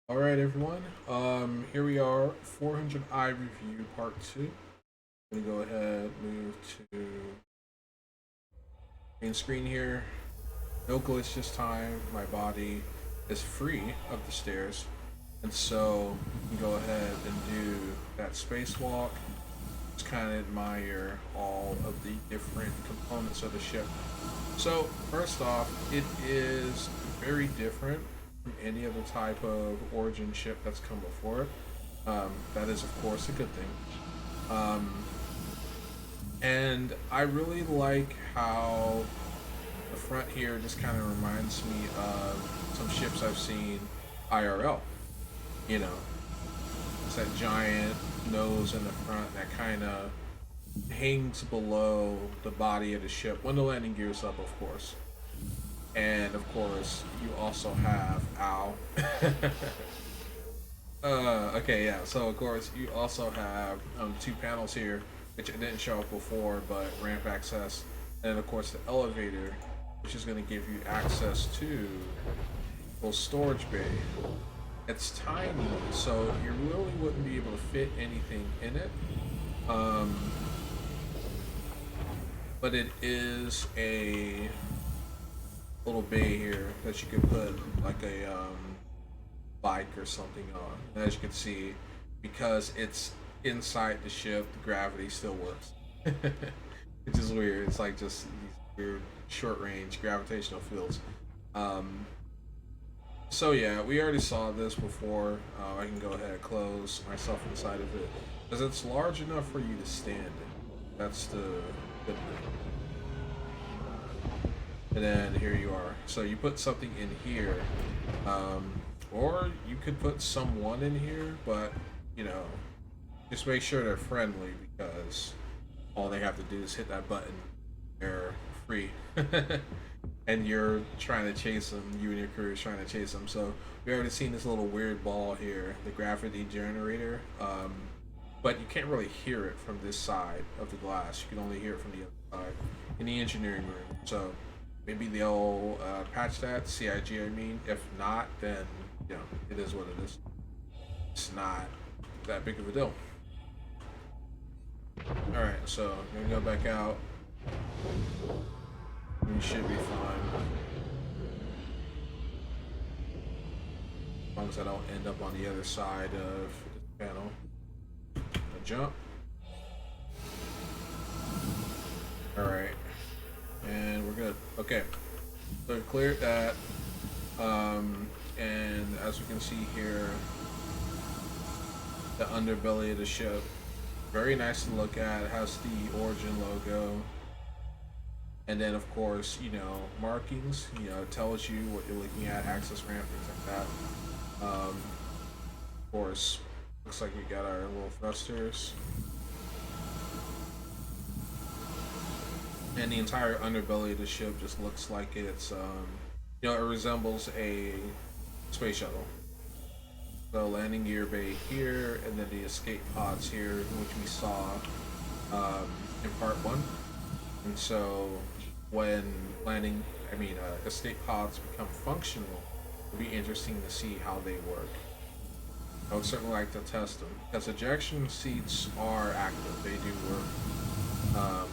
All right, everyone. Here we are, 400i review part two. I'm gonna go ahead, move to main screen here. No glitch this time. My body is free of the stairs, and so you can go ahead and do that spacewalk. Just kind of admire all of the different components of the ship. So first off, it is very different from any other type of origin ship that's come before it. That is, of course, a good thing. Um, and I really like how the front here just kind of reminds me of some ships I've seen IRL. You know, it's that giant nose in the front that kind of hangs below the body of the ship when the landing gear's up, of course. And of course, you also have ow. Okay, yeah. So of course, you also have two panels here, which didn't show up before, but ramp access, and then of course the elevator, which is going to give you access to the storage bay. It's tiny, so you really wouldn't be able to fit anything in it. Um, but it is a little bay here that you could put like a bike or something on. And as you can see, because it's inside the ship, the gravity still works. Which is weird. It's like just these weird short range gravitational fields. Um, so yeah, we already saw this before. I can go ahead and close myself inside of it because it's large enough for you to stand in. That's the good thing. And then here you are. So you put something in here, um, or you could put someone in here, but you know, just make sure they're friendly because all they have to do is hit that button. They're free, and you're trying to chase them. You and your crew is trying to chase them. So we already seen this little weird ball here, the gravity generator. But you can't really hear it from this side of the glass. You can only hear it from the other side in the engineering room. So maybe they'll patch that, CIG I mean. If not, then, you know, it is what it is. It's not that big of a deal. Alright, so I'm gonna go back out. We should be fine. As long as I don't end up on the other side of the panel. A jump. Alright. And we're good. Okay. So we cleared that. And as we can see here, the underbelly of the ship, very nice to look at. It has the origin logo. And then of course, you know, markings, you know, it tells you what you're looking at, access ramp, things like that. Of course, looks like we got our little thrusters. And the entire underbelly of the ship just looks like it's you know, it resembles a space shuttle. So landing gear bay here, and then the escape pods here, which we saw in part one. And so when escape pods become functional, it'll be interesting to see how they work. I would certainly like to test them because ejection seats are active; they do work.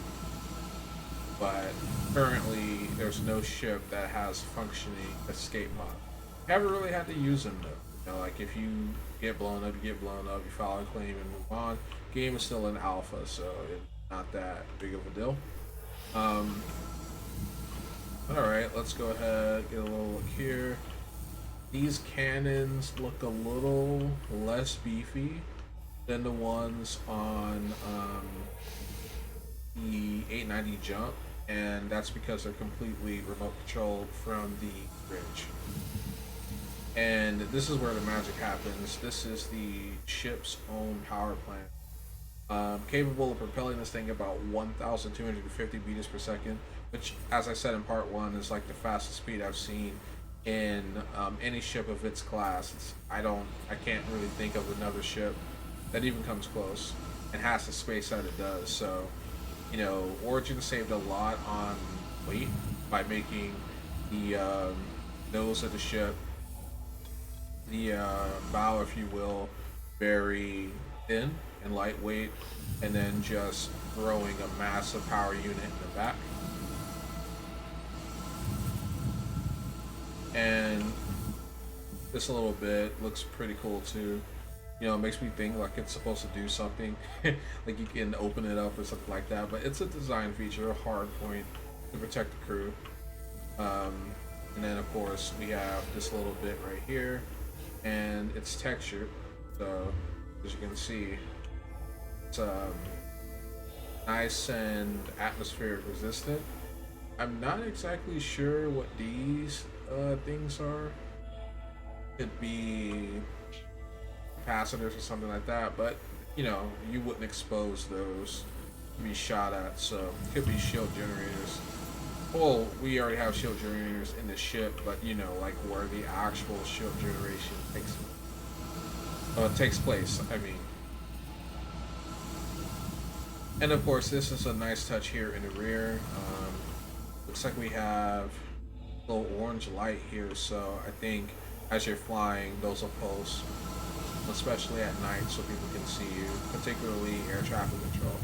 But currently there's no ship that has functioning escape pod. You haven't really had to use them though. You know, like if you get blown up, you get blown up, you file a claim and move on. Game is still in alpha, so it's not that big of a deal. Alright, let's go ahead, get a little look here. These cannons look a little less beefy than the ones on the 890 Jump, and that's because they're completely remote controlled from the bridge. And this is where the magic happens. This is the ship's own power plant, capable of propelling this thing about 1,250 meters per second, which, as I said in part one, is like the fastest speed I've seen in any ship of its class. I can't really think of another ship that even comes close and has the space that it does. So, you know, Origin saved a lot on weight by making the nose of the ship the bow, if you will, very thin and lightweight, and then just throwing a massive power unit in the back. And this a little bit looks pretty cool too. You know, it makes me think like it's supposed to do something, like you can open it up or something like that. But it's a design feature, a hard point to protect the crew. And then of course we have this little bit right here, and it's textured. So as you can see, it's nice and atmospheric resistant. I'm not exactly sure what these things are. Could be capacitors or something like that, but you know, you wouldn't expose those to be shot at, so it could be shield generators. Well, we already have shield generators in the ship, but you know, like where the actual shield generation takes place, I mean. And of course, this is a nice touch here in the rear. Looks like we have a little orange light here, so I think as you're flying, those will pulse, especially at night, so people can see you, particularly air traffic control.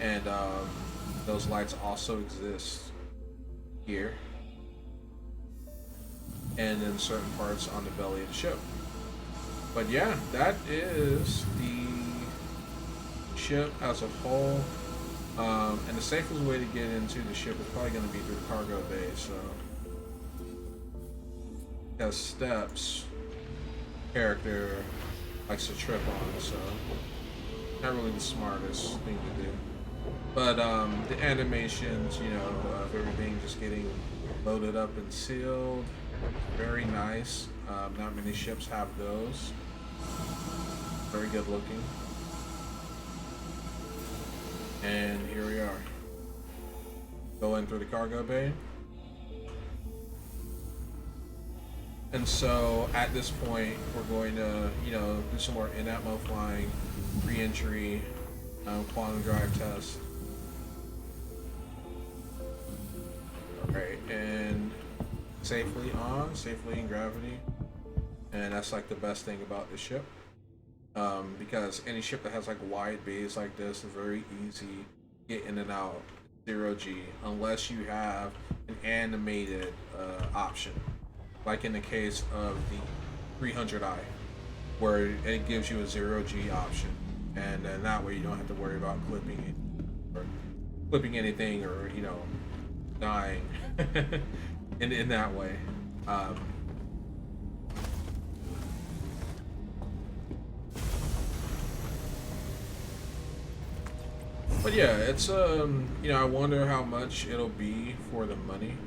And those lights also exist here and in certain parts on the belly of the ship. But yeah, that is the ship as a whole. And the safest way to get into the ship is probably going to be through the cargo bay. So, has steps, character likes to trip on, so not really the smartest thing to do. But the animations, you know, of everything just getting loaded up and sealed, very nice. Not many ships have those. Very good looking. And here we are. Going through the cargo bay. And so at this point, we're going to, you know, do some more in-atmo flying, re-entry, quantum drive test. Alright, and safely on, safely in gravity. And that's like the best thing about this ship. Because any ship that has like wide bays like this is very easy to get in and out, 0G, unless you have an animated option, like in the case of the 300i, where it gives you a 0G option, and then that way you don't have to worry about clipping it or clipping anything, or you know, dying in that way. But yeah, it's you know, I wonder how much it'll be for the money,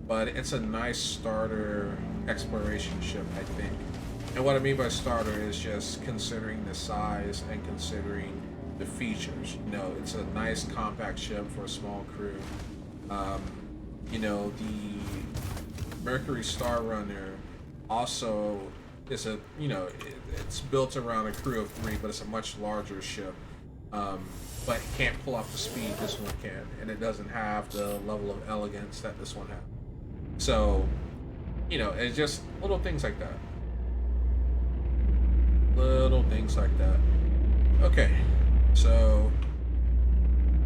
but it's a nice starter exploration ship, I think. And what I mean by starter is just considering the size and considering the features. You know, it's a nice compact ship for a small crew. You know, the Mercury Star Runner also is a, you know, it's built around a crew of 3, but it's a much larger ship. But it can't pull off the speed this one can, and it doesn't have the level of elegance that this one has. So, you know, it's just little things like that. Little things like that. Okay, so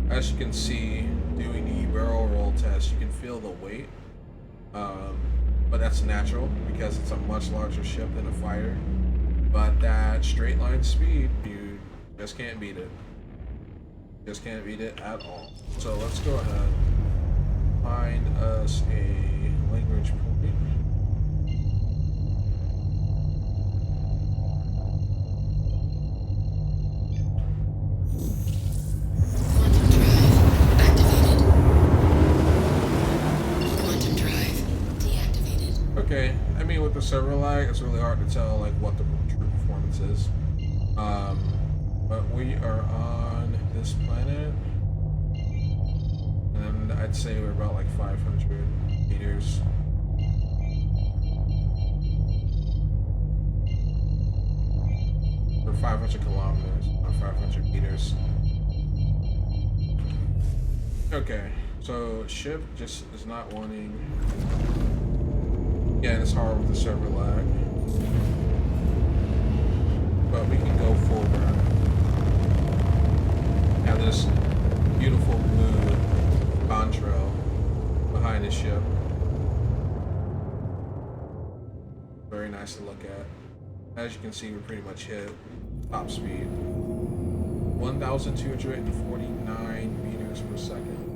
as you can see, doing the barrel roll test, you can feel the weight, but that's natural because it's a much larger ship than a fighter. But that straight line speed, you just can't beat it. Just can't beat it at all. So let's go ahead, find us a language point. Quantum drive deactivated. Okay, I mean with the server lag, it's really hard to tell like what the true performance is. But we are on this planet, and I'd say we're about like 500 meters. Or 500 kilometers, not 500 meters. Okay, so ship just is not wanting. Yeah, it's hard with the server lag. behind his ship. Very nice to look at. As you can see, we pretty much hit top speed. 1,249 meters per second.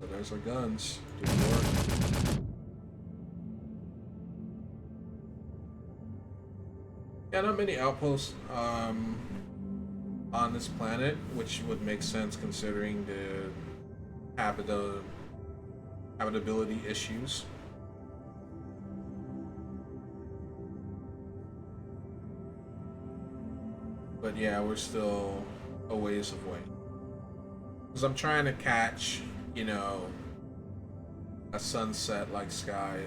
So there's our guns doing work. Yeah, not many outposts on this planet, which would make sense considering the habitability issues. But yeah, we're still a ways away. Because I'm trying to catch, you know, a sunset-like sky,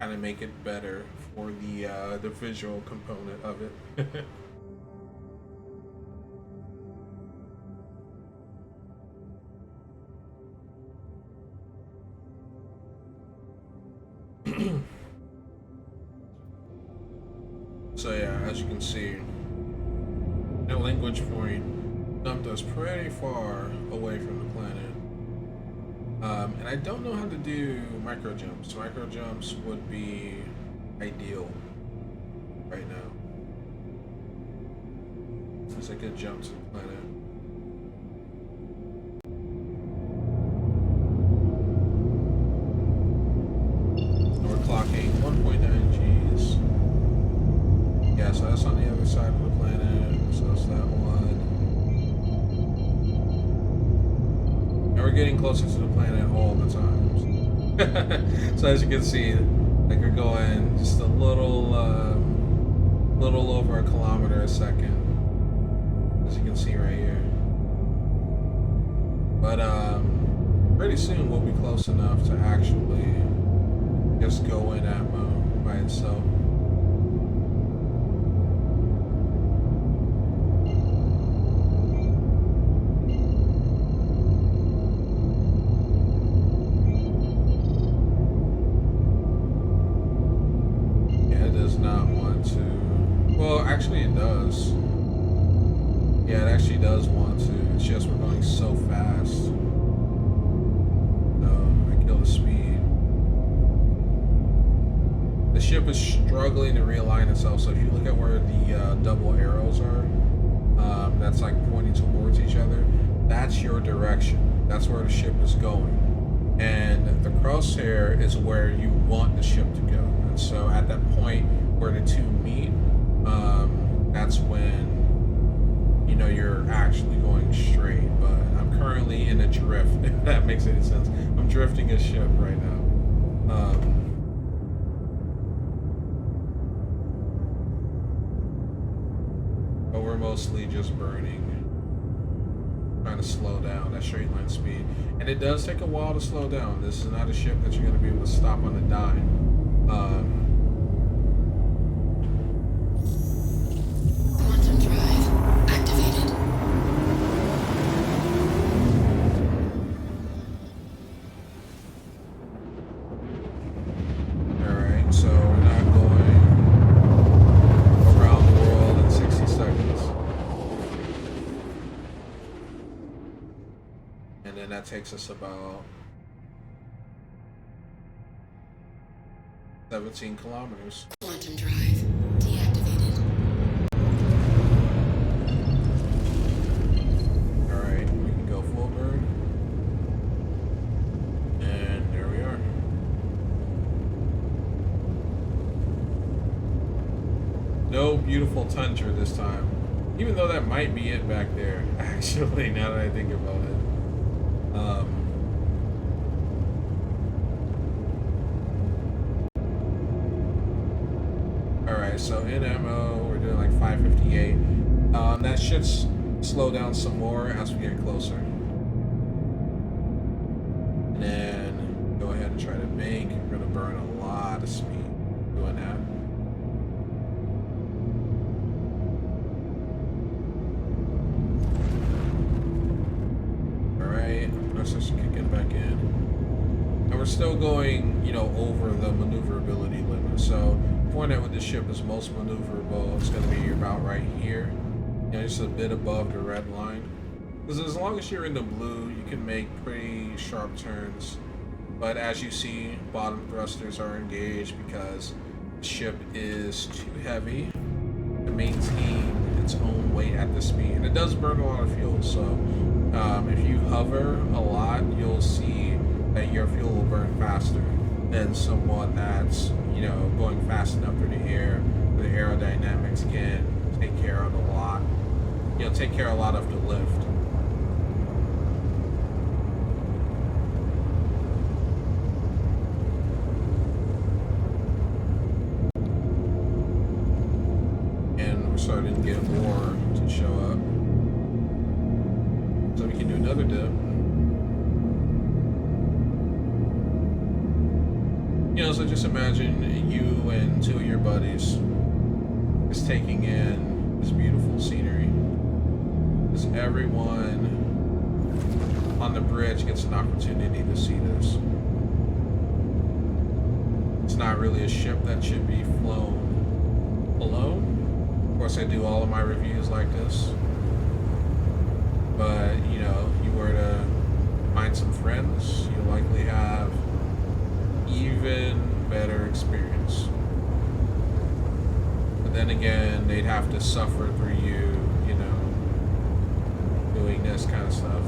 kind of make it better for the visual component of it. So yeah, as you can see, the language point dumped us pretty far away from the planet. And I don't know how to do micro jumps. Micro jumps would be ideal right now. It's a good jump to the planet. We're clocking 1.9 Gs. Yeah, so that's on the other side of the planet. So that's that one. And we're getting closer to the planet all the time. So as you can see, like we're going just a little over a kilometer a second, as you can see right here. But pretty soon we'll be close enough to actually just go in ammo by itself. Actually, it does. Yeah, it actually does want to. It's just we're going so fast. So I kill the speed. The ship is struggling to realign itself. So if you look at where the double arrows are, that's like pointing towards each other. That's your direction. That's where the ship is going. And the crosshair is where you want the ship to go. And so at that point where the two meet, that's when, you know, you're actually going straight. But I'm currently in a drift, if that makes any sense. I'm drifting a ship right now. But we're mostly just burning, trying to slow down that straight line speed. And it does take a while to slow down. This is not a ship that you're going to be able to stop on a dime. That takes us about 17 kilometers. Quantum drive deactivated. Alright, we can go full burn. And there we are. No beautiful tundra this time. Even though that might be it back there, actually, now that I think about it. Alright, so in ammo, we're doing like 558. That should slow down some more as we get closer. And then go ahead and try to bank. We're going to burn a lot of speed doing that. Let's kick it back in. And we're still going, you know, over the maneuverability limit. So point at what the ship is most maneuverable, it's going to be about right here. You know, just a bit above the red line. Because as long as you're in the blue, you can make pretty sharp turns. But as you see, bottom thrusters are engaged because the ship is too heavy to maintain its own weight at this speed. And it does burn a lot of fuel, so if you hover a lot, you'll see that your fuel will burn faster than someone that's, you know, going fast enough through the air. The aerodynamics can take care of a lot. You know, take care of a lot of the lift. Starting to get more to show up, so we can do another dip. You know, so just imagine you and two of your buddies is taking in this beautiful scenery. Because everyone on the bridge gets an opportunity to see this. It's not really a ship that should be flown alone. Of course, I do all of my reviews like this, but you know, you were to find some friends, you'll likely have even better experience. But then again, they'd have to suffer through you, you know, doing this kind of stuff.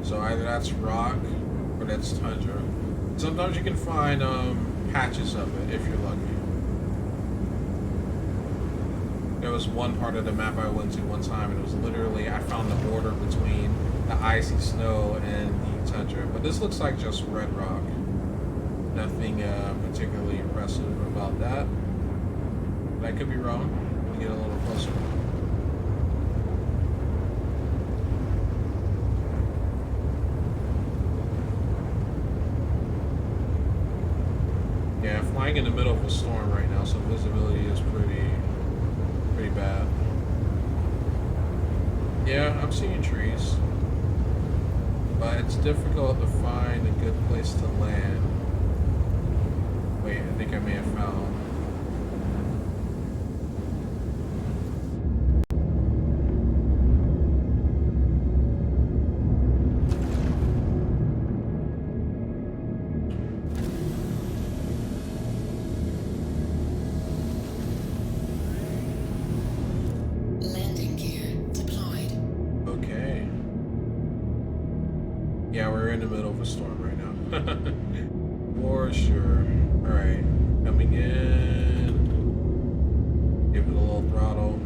So either that's rock or that's tundra. Sometimes you can find patches of it if you're lucky. There was one part of the map I went to one time, and it was literally, I found the border between the icy snow and the tundra. But this looks like just red rock. Nothing particularly impressive about that. But I could be wrong. Let me get a little closer. Yeah, flying in the middle of a storm right now, so visibility is pretty bad. Yeah, I'm seeing trees, but it's difficult to find a good place to land. Wait, I think I may have found. Yeah, we're in the middle of a storm right now. For sure. Alright, coming in. Give it a little throttle.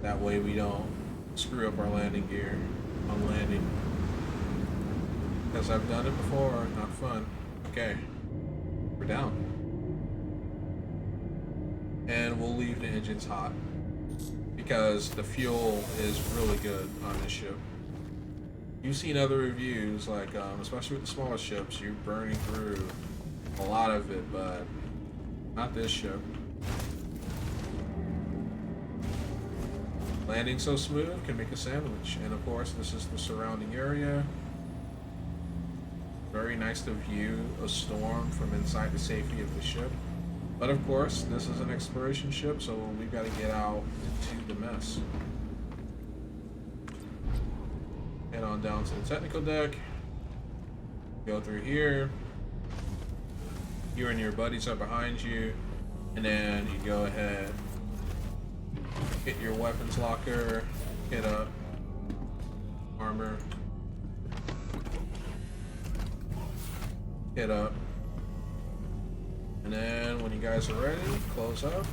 That way we don't screw up our landing gear on landing. Because I've done it before, not fun. Okay, we're down. And we'll leave the engines hot. Because the fuel is really good on this ship. You've seen other reviews, like especially with the smaller ships, you're burning through a lot of it, but not this ship. Landing so smooth can make a sandwich, and of course this is the surrounding area. Very nice to view a storm from inside the safety of the ship. But of course, this is an exploration ship, so we've got to get out into the mess. Head on down to the technical deck. Go through here. You and your buddies are behind you. And then you go ahead. Hit your weapons locker. Hit up. Armor. Hit up. And then when you guys are ready, close up.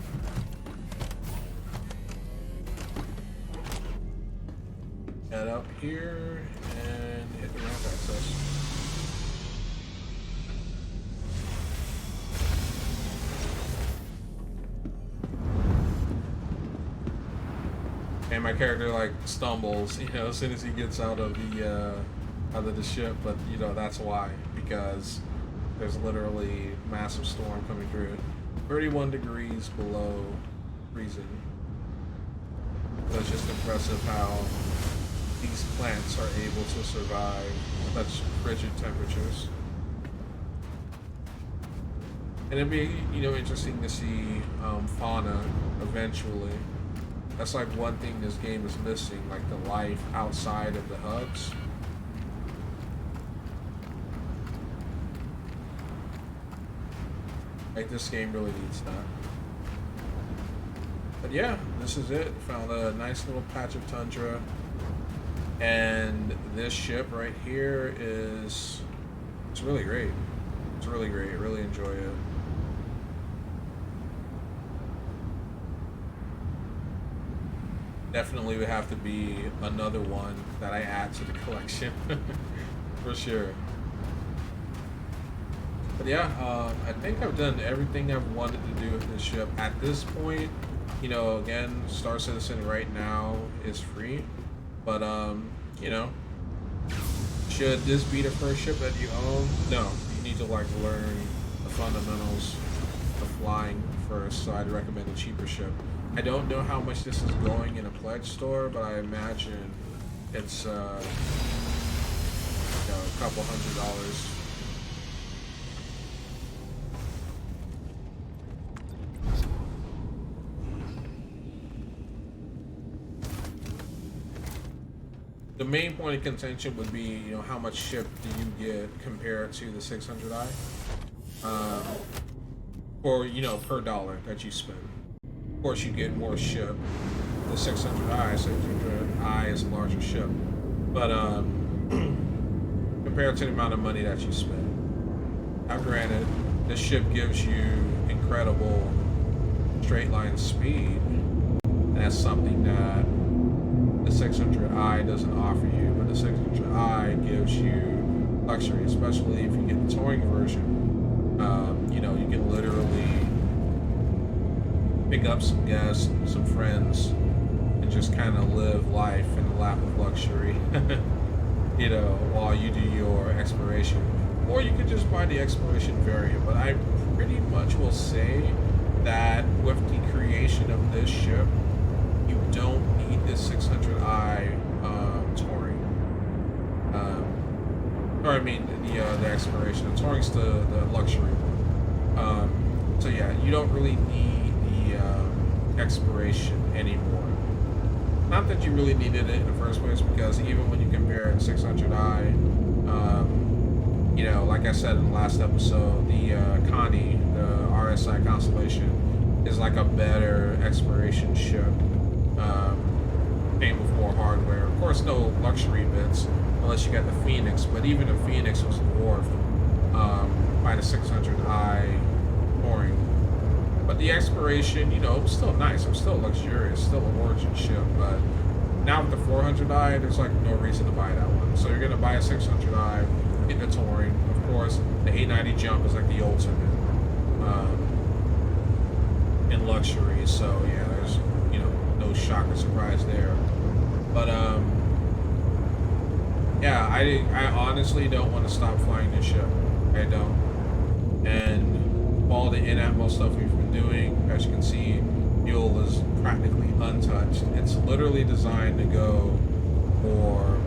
Head up here and hit the ramp access. And my character like stumbles, you know, as soon as he gets out of the ship, but you know that's why, because There's literally massive storm coming through. 31 degrees below freezing. So it's just impressive how these plants are able to survive such frigid temperatures. And it'd be, interesting to see fauna eventually. That's like one thing this game is missing, like the life outside of the hubs. Like this game really needs that. But yeah, this is it. Found a nice little patch of tundra. And this ship right here it's really great. It's really great. I really enjoy it. Definitely would have to be another one that I add to the collection. For sure. But yeah, I think I've done everything I've wanted to do with this ship. At this point, again, Star Citizen right now is free. But, should this be the first ship that you own? No, you need to learn the fundamentals of flying first, so I'd recommend a cheaper ship. I don't know how much this is going in a pledge store, but I imagine it's, a couple $100. The main point of contention would be, how much ship do you get compared to the 600i? Or, per dollar that you spend. Of course, you get more ship. The 600i is a larger ship. But, compared to the amount of money that you spend. Now, granted, this ship gives you incredible straight line speed. And that's something that the 600i doesn't offer you, but the 600i gives you luxury, especially if you get the touring version. You can literally pick up some guests, some friends, and just kind of live life in the lap of luxury, while you do your exploration. Or you could just buy the exploration variant, but I pretty much will say that with the creation of this ship, you don't need this 600i touring. The exploration. The touring's the luxury one. So yeah, you don't really need the exploration anymore. Not that you really needed it in the first place, because even when you compare it to 600i, like I said in the last episode, the Connie, the RSI Constellation, is like a better exploration ship. Came with more hardware. Of course, no luxury bits unless you got the Phoenix, but even the Phoenix was dwarfed by the 600i touring. But the exploration, it was still nice. It was still luxurious, still a origin ship. But now with the 400i, there's like no reason to buy that one. So you're gonna buy a 600i, get the touring. Of course, the 890 Jump is like the ultimate in luxury. So yeah, there's no shock or surprise there. But yeah, I honestly don't want to stop flying this ship. I don't. And all the in-atmos stuff we've been doing, as you can see, fuel is practically untouched. It's literally designed to go for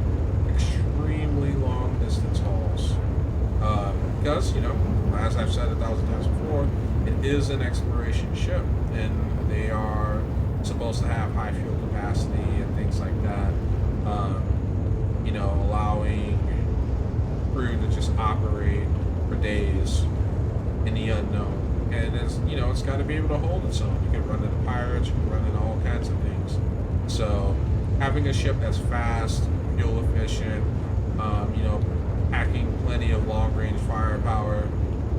extremely long distance hauls. Because, as I've said 1,000 times before, it is an exploration ship, and they are supposed to have high fuel capacity and things like that, allowing crew to just operate for days in the unknown. And it's got to be able to hold its own. You can run into pirates, you can run into all kinds of things. So having a ship that's fast, fuel efficient, packing plenty of long range firepower,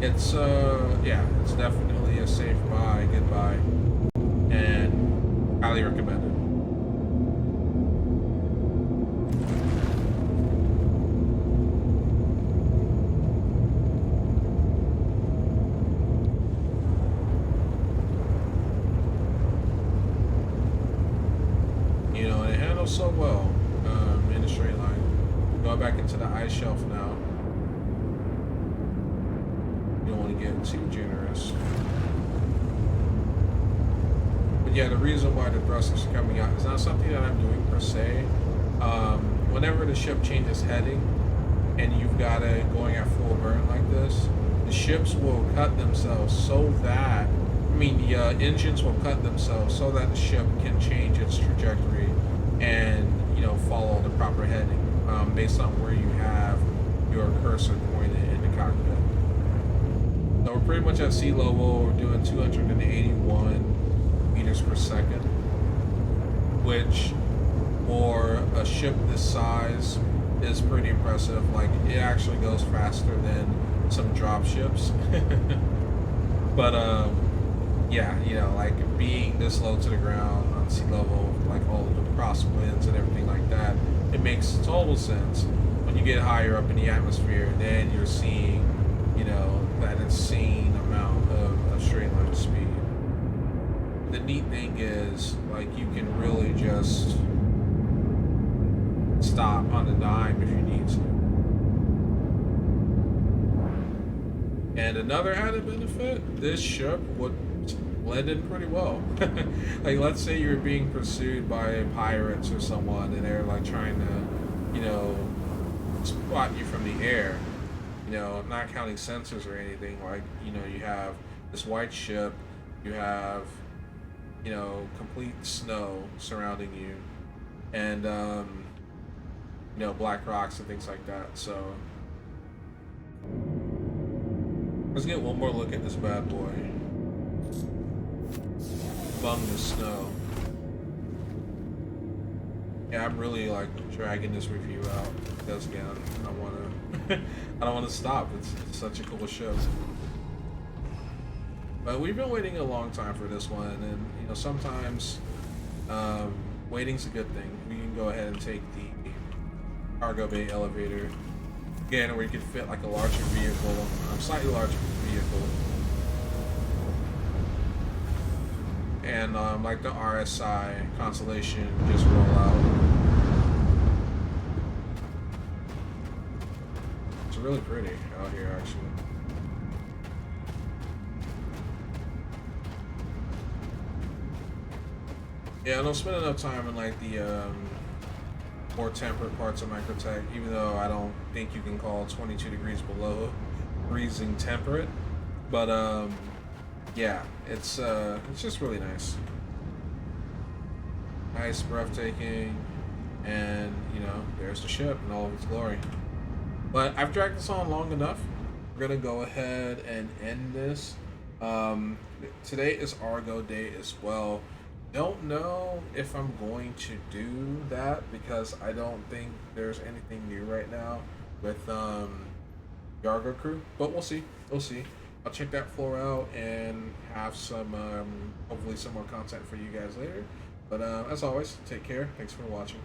it's definitely a safe buy, good buy, and highly recommended. And it handles so well in a straight line. Go back into the ice shelf now. want to get too generous. But yeah, the reason why the thrusters are coming out is not something that I'm doing per se. Whenever the ship changes heading and you've got it going at full burn like this, the ships will cut themselves so that, the engines will cut themselves so that the ship can change its trajectory and, follow the proper heading based on where you have your cursor pointed in the cockpit. So we're pretty much at sea level. We're doing 281 meters per second, which for a ship this size is pretty impressive. Like, it actually goes faster than some drop ships. But yeah, like being this low to the ground on sea level, like all of the crosswinds and everything like that, it makes total sense. When you get higher up in the atmosphere, then you're seeing, that insane amount of straight line speed. The neat thing is, like, you can really just stop on the dime if you need to. And another added benefit, this ship would blend in pretty well. Like, let's say you're being pursued by pirates or someone and they're like trying to, spot you from the air, not counting sensors or anything. Like, you have this white ship, you have, complete snow surrounding you, and black rocks and things like that. So let's get one more look at this bad boy among the snow. Yeah, I'm really like dragging this review out because, again, I don't want to stop. It's such a cool show. But we've been waiting a long time for this one, and sometimes waiting's a good thing. We can go ahead and take the Argo Bay Elevator again, where you can fit like a larger vehicle, slightly larger vehicle, and like the RSI Constellation just roll out. It's really pretty out here, actually. Yeah, I don't spend enough time in like the more temperate parts of Microtech, even though I don't think you can call 22 degrees below freezing temperate. But yeah, it's just really nice. Nice, breathtaking, and there's the ship in all of its glory. But I've dragged this on long enough. We're gonna go ahead and end this. Today is Argo Day as well. Don't know if I'm going to do that because I don't think there's anything new right now with the Argo crew, but we'll see. I'll check that floor out and have some hopefully some more content for you guys later. But as always, take care. Thanks for watching.